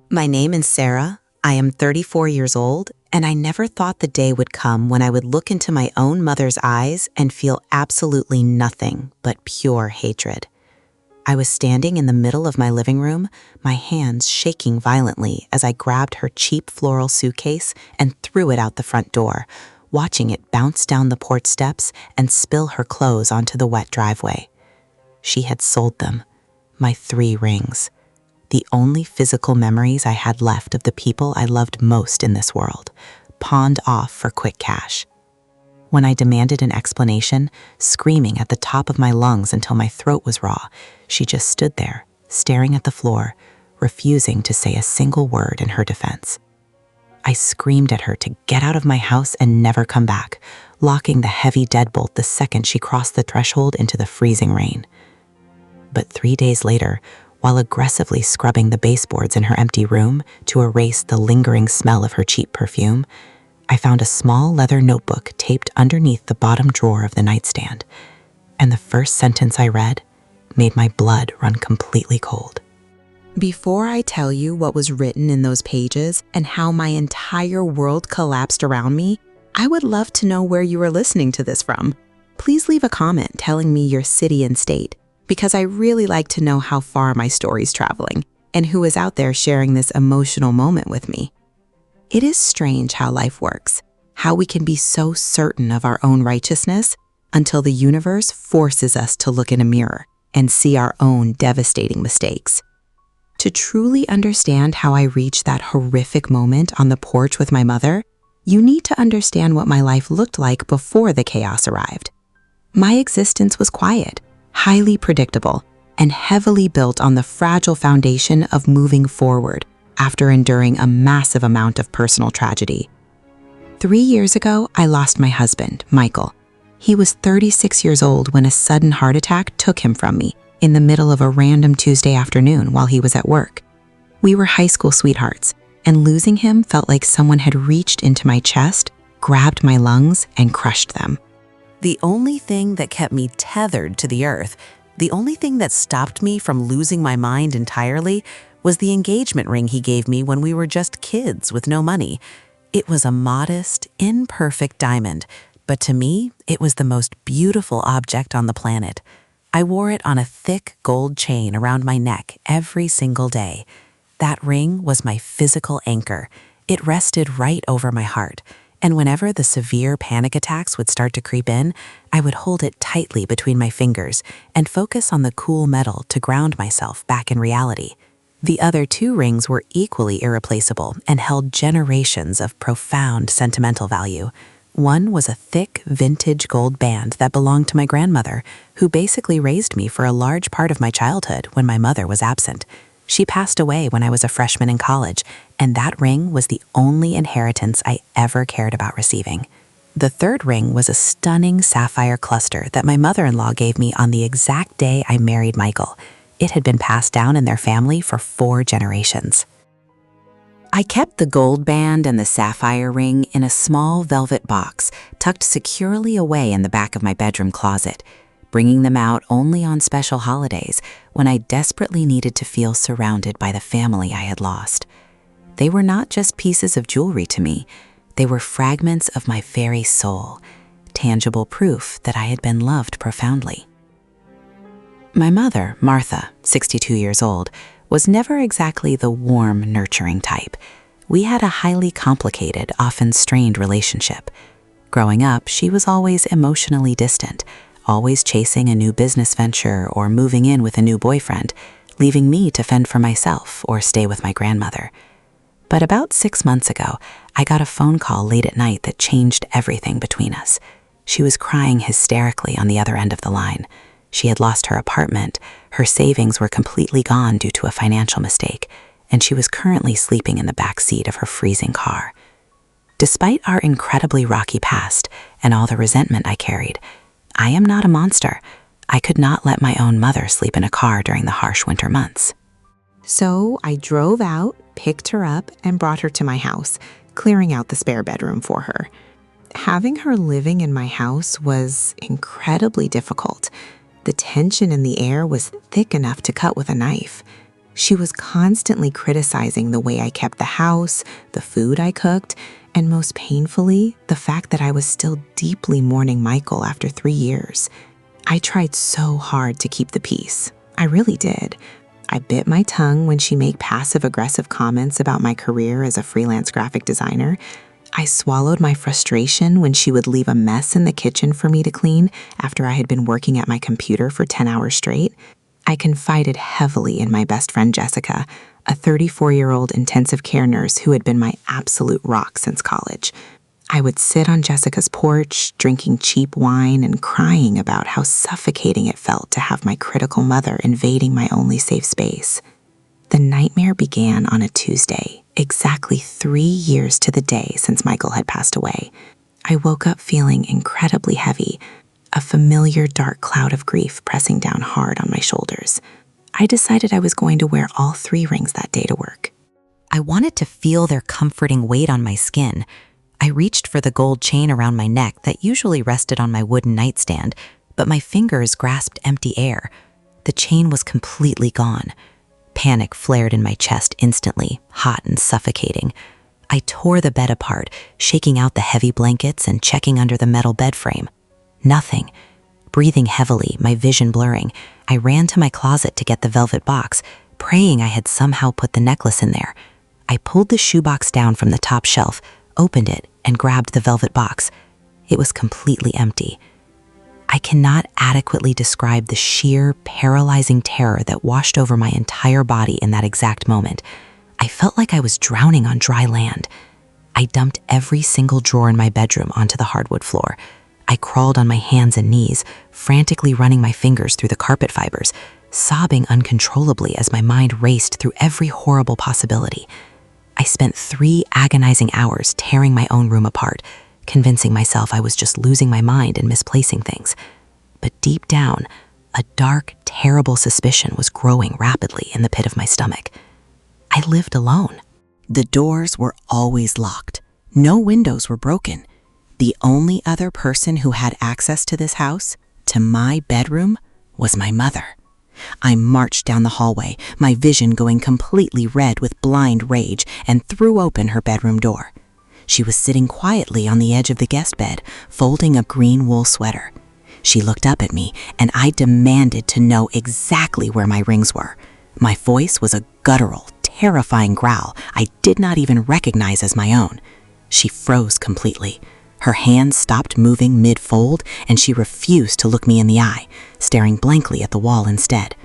My name is Sarah. I am 34 years old, and I never thought the day would come when I would look into my own mother's eyes and feel absolutely nothing but pure hatred. I was standing in the middle of my living room, my hands shaking violently as I grabbed her cheap floral suitcase and threw it out the front door, watching it bounce down the porch steps and spill her clothes onto the wet driveway. She had sold them, my 3 rings. The only physical memories I had left of the people I loved most in this world, pawned off for quick cash. When I demanded an explanation, screaming at the top of my lungs until my throat was raw, she just stood there, staring at the floor, refusing to say a single word in her defense. I screamed at her to get out of my house and never come back, locking the heavy deadbolt the second she crossed the threshold into the freezing rain. But 3 days later, while aggressively scrubbing the baseboards in her empty room to erase the lingering smell of her cheap perfume, I found a small leather notebook taped underneath the bottom drawer of the nightstand, and the first sentence I read made my blood run completely cold. Before I tell you what was written in those pages and how my entire world collapsed around me, I would love to know where you are listening to this from. Please leave a comment telling me your city and state, because I really like to know how far my story's traveling and who is out there sharing this emotional moment with me. It is strange how life works, how we can be so certain of our own righteousness until the universe forces us to look in a mirror and see our own devastating mistakes. To truly understand how I reached that horrific moment on the porch with my mother, you need to understand what my life looked like before the chaos arrived. My existence was quiet, highly predictable, and heavily built on the fragile foundation of moving forward after enduring a massive amount of personal tragedy. 3 years ago, I lost my husband, Michael. He was 36 years old when a sudden heart attack took him from me in the middle of a random Tuesday afternoon while he was at work. We were high school sweethearts, and losing him felt like someone had reached into my chest, grabbed my lungs, and crushed them. The only thing that kept me tethered to the earth, the only thing that stopped me from losing my mind entirely, was the engagement ring he gave me when we were just kids with no money. It was a modest, imperfect diamond, but to me, it was the most beautiful object on the planet. I wore it on a thick gold chain around my neck every single day. That ring was my physical anchor. It rested right over my heart. And whenever the severe panic attacks would start to creep in, I would hold it tightly between my fingers and focus on the cool metal to ground myself back in reality. The other 2 rings were equally irreplaceable and held generations of profound sentimental value. One was a thick, vintage gold band that belonged to my grandmother, who basically raised me for a large part of my childhood when my mother was absent. She passed away when I was a freshman in college, and that ring was the only inheritance I ever cared about receiving. The 3rd ring was a stunning sapphire cluster that my mother-in-law gave me on the exact day I married Michael. It had been passed down in their family for 4 generations. I kept the gold band and the sapphire ring in a small velvet box tucked securely away in the back of my bedroom closet, bringing them out only on special holidays when I desperately needed to feel surrounded by the family I had lost. They were not just pieces of jewelry to me, they were fragments of my very soul, tangible proof that I had been loved profoundly. My mother, Martha, 62 years old, was never exactly the warm, nurturing type. We had a highly complicated, often strained relationship. Growing up, she was always emotionally distant, always chasing a new business venture or moving in with a new boyfriend, leaving me to fend for myself or stay with my grandmother. But about 6 months ago, I got a phone call late at night that changed everything between us. She was crying hysterically on the other end of the line. She had lost her apartment, her savings were completely gone due to a financial mistake, and she was currently sleeping in the back seat of her freezing car. Despite our incredibly rocky past and all the resentment I carried, I am not a monster. I could not let my own mother sleep in a car during the harsh winter months. So I drove out, picked her up, and brought her to my house, clearing out the spare bedroom for her. Having her living in my house was incredibly difficult. The tension in the air was thick enough to cut with a knife. She was constantly criticizing the way I kept the house, the food I cooked, and most painfully, the fact that I was still deeply mourning Michael after 3 years. I tried so hard to keep the peace. I really did. I bit my tongue when she made passive-aggressive comments about my career as a freelance graphic designer. I swallowed my frustration when she would leave a mess in the kitchen for me to clean after I had been working at my computer for 10 hours straight. I confided heavily in my best friend Jessica, a 34-year-old intensive care nurse who had been my absolute rock since college. I would sit on Jessica's porch, drinking cheap wine and crying about how suffocating it felt to have my critical mother invading my only safe space. The nightmare began on a Tuesday, exactly 3 years to the day since Michael had passed away. I woke up feeling incredibly heavy, a familiar dark cloud of grief pressing down hard on my shoulders. I decided I was going to wear all 3 rings that day to work. I wanted to feel their comforting weight on my skin. I reached for the gold chain around my neck that usually rested on my wooden nightstand, but my fingers grasped empty air. The chain was completely gone. Panic flared in my chest instantly, hot and suffocating. I tore the bed apart, shaking out the heavy blankets and checking under the metal bed frame. Nothing. Breathing heavily, my vision blurring, I ran to my closet to get the velvet box, praying I had somehow put the necklace in there. I pulled the shoebox down from the top shelf, opened it, and grabbed the velvet box. It was completely empty. I cannot adequately describe the sheer, paralyzing terror that washed over my entire body in that exact moment. I felt like I was drowning on dry land. I dumped every single drawer in my bedroom onto the hardwood floor. I crawled on my hands and knees, frantically running my fingers through the carpet fibers, sobbing uncontrollably as my mind raced through every horrible possibility. I spent 3 agonizing hours tearing my own room apart, convincing myself I was just losing my mind and misplacing things. But deep down, a dark, terrible suspicion was growing rapidly in the pit of my stomach. I lived alone. The doors were always locked. No windows were broken. The only other person who had access to this house, to my bedroom, was my mother. I marched down the hallway, my vision going completely red with blind rage, and threw open her bedroom door. She was sitting quietly on the edge of the guest bed, folding a green wool sweater. She looked up at me, and I demanded to know exactly where my rings were. My voice was a guttural, terrifying growl I did not even recognize as my own. She froze completely. Her hands stopped moving mid-fold, and she refused to look me in the eye, staring blankly at the wall instead.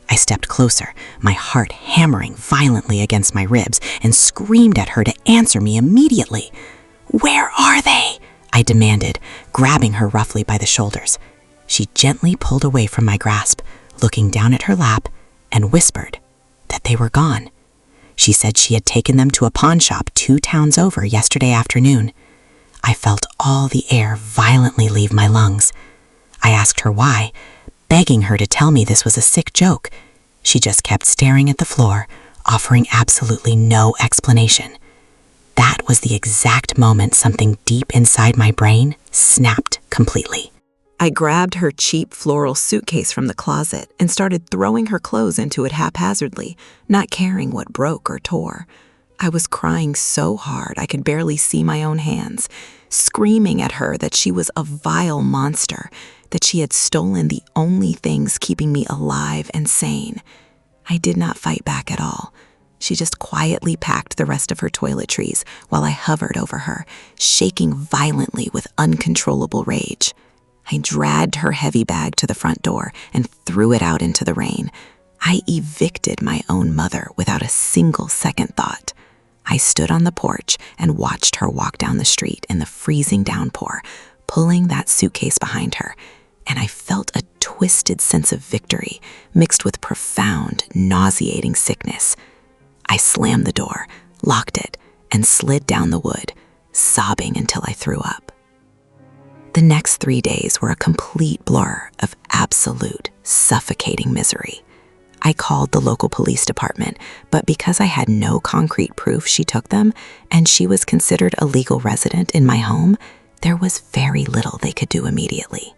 I stepped closer, my heart hammering violently against my ribs, and screamed at her to answer me immediately. "Where are they?" I demanded, grabbing her roughly by the shoulders. She gently pulled away from my grasp, looking down at her lap, and whispered that they were gone. She said she had taken them to a pawn shop 2 towns over yesterday afternoon. I felt all the air violently leave my lungs. I asked her why, begging her to tell me this was a sick joke. She just kept staring at the floor, offering absolutely no explanation. That was the exact moment something deep inside my brain snapped completely. I grabbed her cheap floral suitcase from the closet and started throwing her clothes into it haphazardly, not caring what broke or tore. I was crying so hard I could barely see my own hands, screaming at her that she was a vile monster, that she had stolen the only things keeping me alive and sane. I did not fight back at all. She just quietly packed the rest of her toiletries while I hovered over her, shaking violently with uncontrollable rage. I dragged her heavy bag to the front door and threw it out into the rain. I evicted my own mother without a single second thought. I stood on the porch and watched her walk down the street in the freezing downpour, pulling that suitcase behind her, and I felt a twisted sense of victory mixed with profound, nauseating sickness. I slammed the door, locked it, and slid down the wood, sobbing until I threw up. The next 3 days were a complete blur of absolute, suffocating misery. I called the local police department, but because I had no concrete proof she took them, and she was considered a legal resident in my home, there was very little they could do immediately.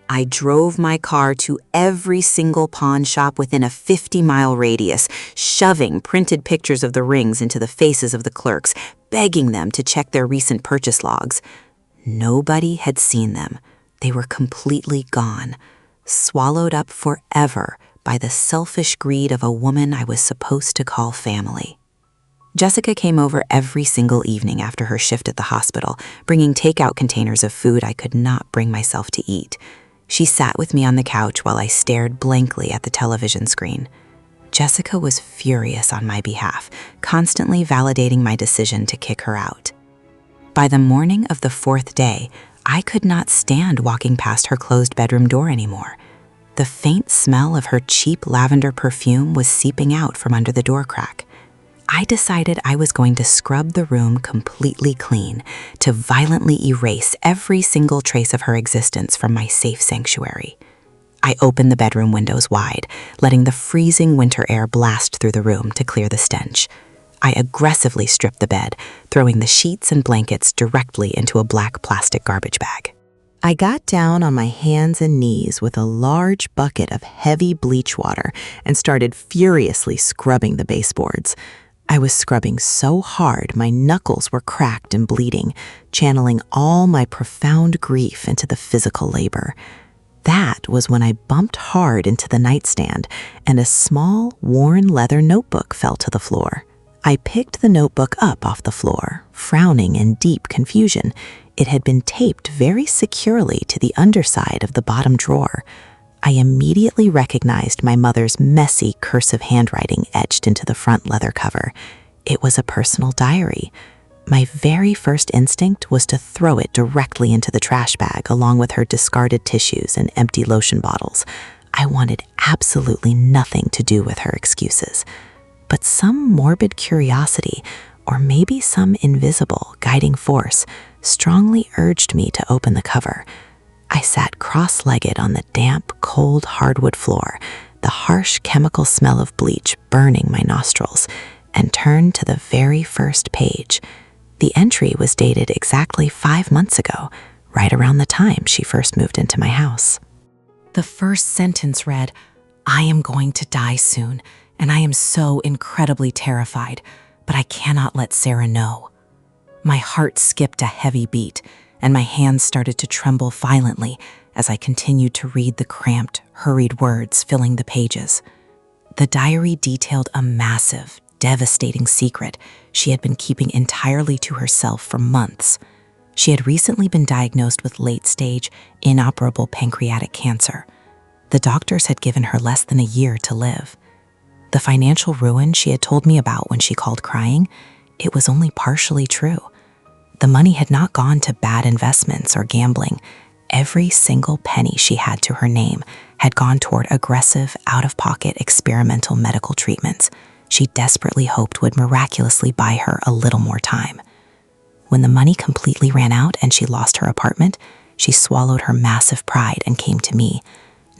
I drove my car to every single pawn shop within a 50-mile radius, shoving printed pictures of the rings into the faces of the clerks, begging them to check their recent purchase logs. Nobody had seen them. They were completely gone, swallowed up forever by the selfish greed of a woman I was supposed to call family. Jessica came over every single evening after her shift at the hospital, bringing takeout containers of food I could not bring myself to eat. She sat with me on the couch while I stared blankly at the television screen. Jessica was furious on my behalf, constantly validating my decision to kick her out. By the morning of the 4th day, I could not stand walking past her closed bedroom door anymore. The faint smell of her cheap lavender perfume was seeping out from under the door crack. I decided I was going to scrub the room completely clean, to violently erase every single trace of her existence from my safe sanctuary. I opened the bedroom windows wide, letting the freezing winter air blast through the room to clear the stench. I aggressively stripped the bed, throwing the sheets and blankets directly into a black plastic garbage bag. I got down on my hands and knees with a large bucket of heavy bleach water and started furiously scrubbing the baseboards. I was scrubbing so hard my knuckles were cracked and bleeding, channeling all my profound grief into the physical labor. That was when I bumped hard into the nightstand and a small, worn leather notebook fell to the floor. I picked the notebook up off the floor, frowning in deep confusion. It had been taped very securely to the underside of the bottom drawer. I immediately recognized my mother's messy cursive handwriting etched into the front leather cover. It was a personal diary. My very first instinct was to throw it directly into the trash bag along with her discarded tissues and empty lotion bottles. I wanted absolutely nothing to do with her excuses. But some morbid curiosity, or maybe some invisible guiding force, strongly urged me to open the cover. I sat cross-legged on the damp, cold hardwood floor, the harsh chemical smell of bleach burning my nostrils, and turned to the very first page. The entry was dated exactly 5 months ago, right around the time she first moved into my house. The first sentence read, "I am going to die soon, and I am so incredibly terrified, but I cannot let Sarah know." My heart skipped a heavy beat, and my hands started to tremble violently as I continued to read the cramped, hurried words filling the pages. The diary detailed a massive, devastating secret she had been keeping entirely to herself for months. She had recently been diagnosed with late-stage, inoperable pancreatic cancer. The doctors had given her less than a year to live. The financial ruin she had told me about when she called crying, it was only partially true. The money had not gone to bad investments or gambling. Every single penny she had to her name had gone toward aggressive, out-of-pocket experimental medical treatments she desperately hoped would miraculously buy her a little more time. When the money completely ran out and she lost her apartment, she swallowed her massive pride and came to me,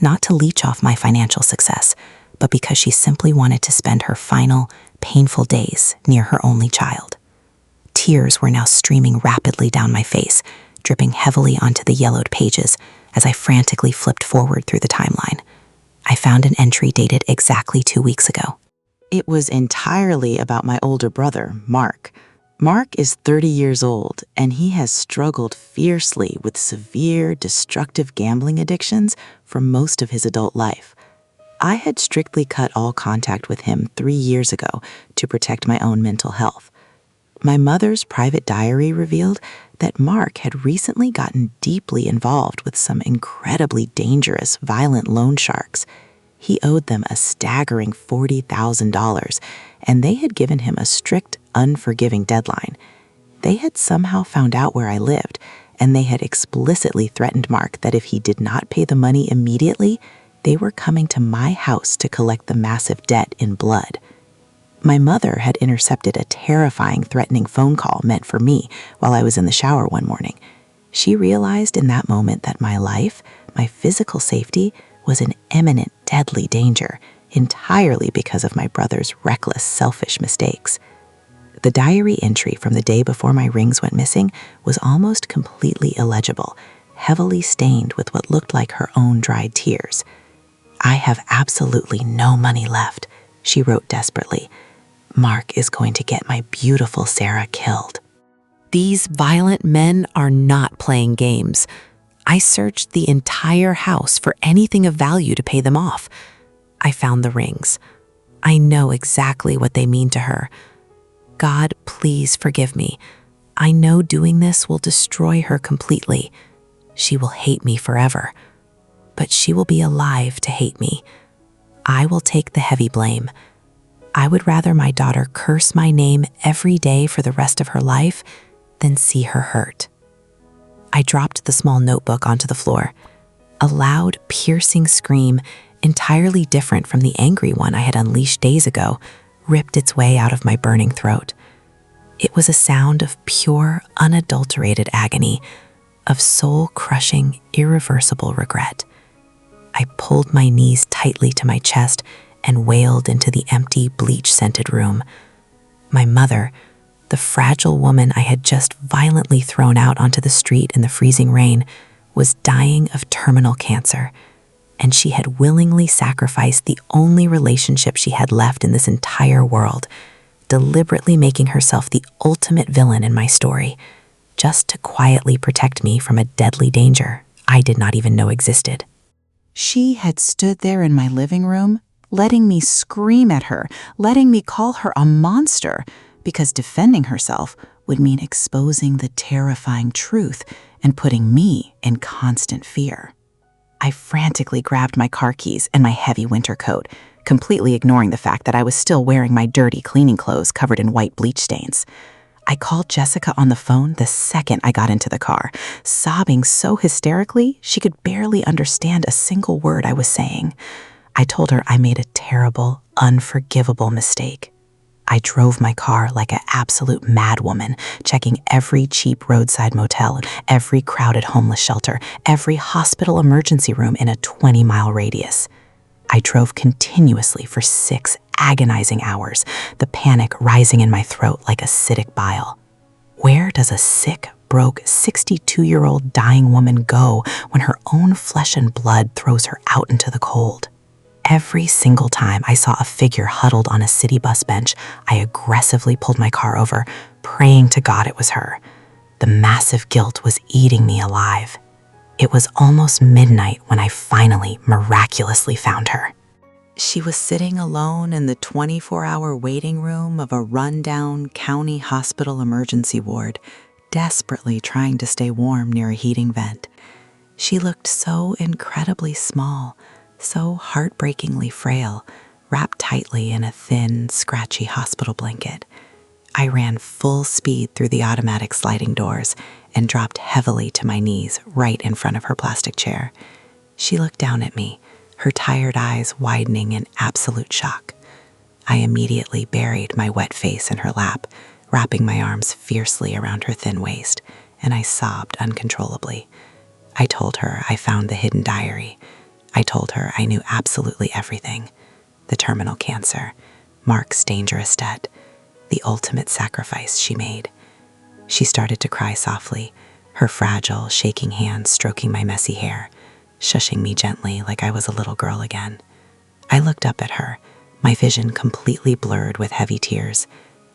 not to leech off my financial success, but because she simply wanted to spend her final, painful days near her only child. Tears were now streaming rapidly down my face, dripping heavily onto the yellowed pages as I frantically flipped forward through the timeline. I found an entry dated exactly 2 weeks ago. It was entirely about my older brother, Mark. Mark is 30 years old, and he has struggled fiercely with severe, destructive gambling addictions for most of his adult life. I had strictly cut all contact with him 3 years ago to protect my own mental health. My mother's private diary revealed that Mark had recently gotten deeply involved with some incredibly dangerous, violent loan sharks. He owed them a staggering $40,000, and they had given him a strict, unforgiving deadline. They had somehow found out where I lived, and they had explicitly threatened Mark that if he did not pay the money immediately, they were coming to my house to collect the massive debt in blood. My mother had intercepted a terrifying, threatening phone call meant for me while I was in the shower one morning. She realized in that moment that my life, my physical safety, was in imminent, deadly danger, entirely because of my brother's reckless, selfish mistakes. The diary entry from the day before my rings went missing was almost completely illegible, heavily stained with what looked like her own dried tears. "I have absolutely no money left," she wrote desperately. "Mark is going to get my beautiful Sarah killed." These violent men are not playing games. I searched the entire house for anything of value to pay them off. I found the rings. I know exactly what they mean to her. God, please forgive me. I know doing this will destroy her completely. She will hate me forever. But she will be alive to hate me. I will take the heavy blame. I would rather my daughter curse my name every day for the rest of her life than see her hurt. I dropped the small notebook onto the floor. A loud, piercing scream, entirely different from the angry one I had unleashed days ago, ripped its way out of my burning throat. It was a sound of pure, unadulterated agony, of soul-crushing, irreversible regret. I pulled my knees tightly to my chest and wailed into the empty, bleach-scented room. My mother, the fragile woman I had just violently thrown out onto the street in the freezing rain, was dying of terminal cancer, and she had willingly sacrificed the only relationship she had left in this entire world, deliberately making herself the ultimate villain in my story, just to quietly protect me from a deadly danger I did not even know existed. She had stood there in my living room, letting me scream at her, letting me call her a monster, because defending herself would mean exposing the terrifying truth and putting me in constant fear. I frantically grabbed my car keys and my heavy winter coat, completely ignoring the fact that I was still wearing my dirty cleaning clothes covered in white bleach stains. I called Jessica on the phone the second I got into the car, sobbing so hysterically she could barely understand a single word I was saying. I told her I made a terrible, unforgivable mistake. I drove my car like an absolute madwoman, checking every cheap roadside motel, every crowded homeless shelter, every hospital emergency room in a 20-mile radius. I drove continuously for 6 agonizing hours, the panic rising in my throat like acidic bile. Where does a sick, broke, 62-year-old dying woman go when her own flesh and blood throws her out into the cold? Every single time I saw a figure huddled on a city bus bench, I aggressively pulled my car over, praying to God it was her. The massive guilt was eating me alive. It was almost midnight when I finally, miraculously found her. She was sitting alone in the 24-hour waiting room of a rundown county hospital emergency ward, desperately trying to stay warm near a heating vent. She looked so incredibly small, so heartbreakingly frail, wrapped tightly in a thin, scratchy hospital blanket. I ran full speed through the automatic sliding doors and dropped heavily to my knees right in front of her plastic chair. She looked down at me, her tired eyes widening in absolute shock. I immediately buried my wet face in her lap, wrapping my arms fiercely around her thin waist, and I sobbed uncontrollably. I told her I found the hidden diary. I told her I knew absolutely everything. The terminal cancer, Mark's dangerous debt, the ultimate sacrifice she made. She started to cry softly, her fragile, shaking hands stroking my messy hair, shushing me gently like I was a little girl again. I looked up at her, my vision completely blurred with heavy tears,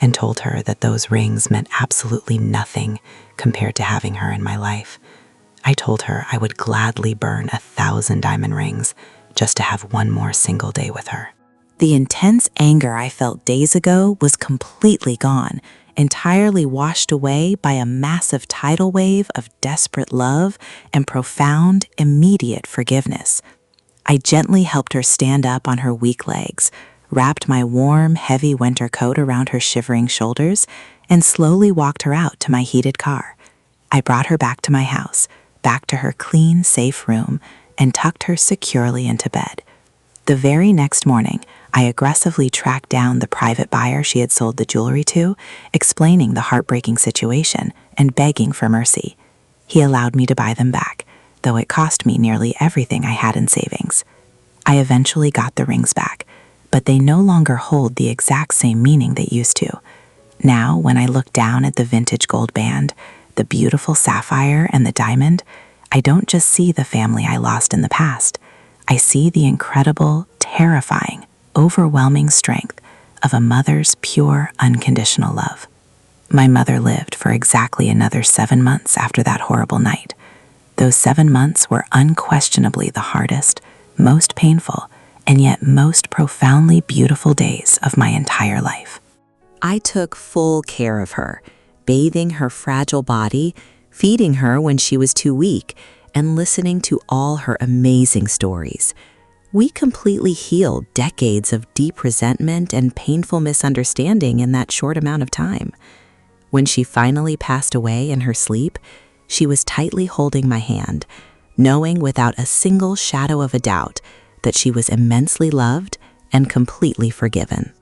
and told her that those rings meant absolutely nothing compared to having her in my life. I told her I would gladly burn 1,000 diamond rings just to have one more single day with her. The intense anger I felt days ago was completely gone, entirely washed away by a massive tidal wave of desperate love and profound, immediate forgiveness. I gently helped her stand up on her weak legs, wrapped my warm, heavy winter coat around her shivering shoulders, and slowly walked her out to my heated car. I brought her back to my house, back to her clean, safe room, and tucked her securely into bed. The very next morning, I aggressively tracked down the private buyer she had sold the jewelry to, explaining the heartbreaking situation and begging for mercy. He allowed me to buy them back, though it cost me nearly everything I had in savings. I eventually got the rings back, but they no longer hold the exact same meaning they used to. Now, when I look down at the vintage gold band, the beautiful sapphire and the diamond, I don't just see the family I lost in the past. I see the incredible, terrifying, overwhelming strength of a mother's pure, unconditional love. My mother lived for exactly another 7 months after that horrible night. Those 7 months were unquestionably the hardest, most painful, and yet most profoundly beautiful days of my entire life. I took full care of her, bathing her fragile body, feeding her when she was too weak, and listening to all her amazing stories. We completely healed decades of deep resentment and painful misunderstanding in that short amount of time. When she finally passed away in her sleep, she was tightly holding my hand, knowing without a single shadow of a doubt that she was immensely loved and completely forgiven.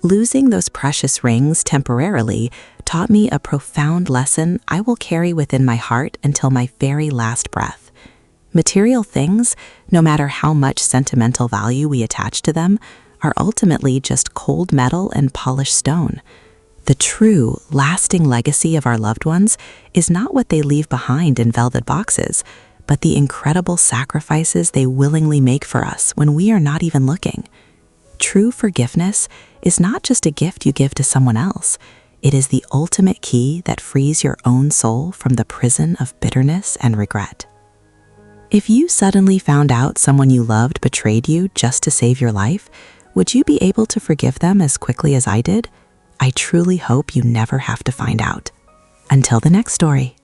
Losing those precious rings temporarily taught me a profound lesson I will carry within my heart until my very last breath. Material things, no matter how much sentimental value we attach to them, are ultimately just cold metal and polished stone. The true, lasting legacy of our loved ones is not what they leave behind in velvet boxes, but the incredible sacrifices they willingly make for us when we are not even looking. True forgiveness is not just a gift you give to someone else. It is the ultimate key that frees your own soul from the prison of bitterness and regret. If you suddenly found out someone you loved betrayed you just to save your life, would you be able to forgive them as quickly as I did? I truly hope you never have to find out. Until the next story.